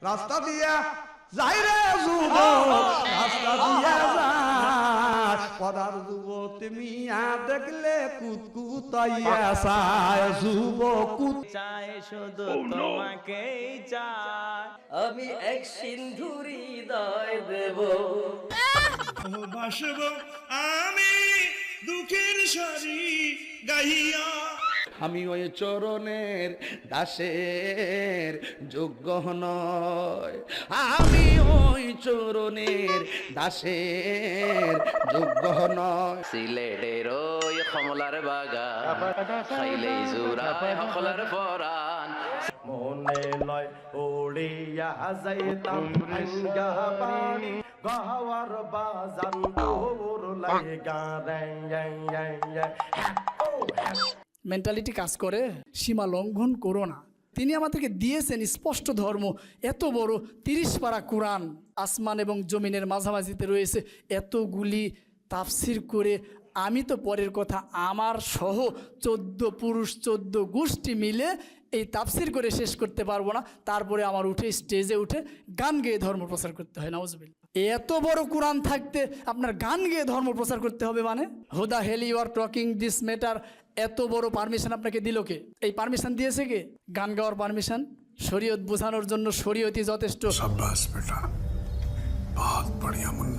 রাস্তা দিয়া যাই রে যুবক, রাস্তা দিয়া যায় পদার যুবতী মিয়া দেখলে কুতকুতাইয়া চায়, যুবক কুত চাই শুধু তোমাকেই চাই, আমি এক সিন্ধুরি হৃদয় দেব। ভাসব আমি দুঃখের সারি গাইয়া। আমি ওই চরণের দাসের যোগ্য নয়, আমি ওই চরণের দাসের যোগ্য নয়। সিলেটের ওই কমলার বাগা খাইলেই জুরায় হকলার পরাণ। মনে লয় উড়িয়া যাইতাম ভাঙ্গা পানি, গাওয়ার বাজান তোর লাগা রে। মেন্টালিটি কাজ করে, সীমা লঙ্ঘন করো না। তিনি আমাদেরকে দিয়েছেন স্পষ্ট ধর্ম, এত বড় 30 পারা কোরআন, আসমান এবং জমিনের মাঝামাঝিতে রয়েছে, এতগুলি তাফসির করে আমি তো পরের কথা আমার সহ 14 পুরুষ 14 গোষ্ঠী মিলে এই তাফসির করে শেষ করতে পারবো না। তারপরে আমার উঠে স্টেজে উঠে গান গেয়ে ধর্ম প্রচার করতে হয়। নাউজুবিল্লাহ। এত বড় কোরআন থাকতে আপনার গান গেয়ে ধর্ম প্রচার করতে হবে মানে? Who the hell you are talking this matter, এত বড় পারমিশন আপনাকে দিল কে? এই পারমিশন দিয়েছে কে? গান গাওয়ার পারমিশন? শরীয়ত বোঝানোর জন্য শরীয়তই যথেষ্ট। शाबाश बेटा, बहुत बढ़िया मुन्ना।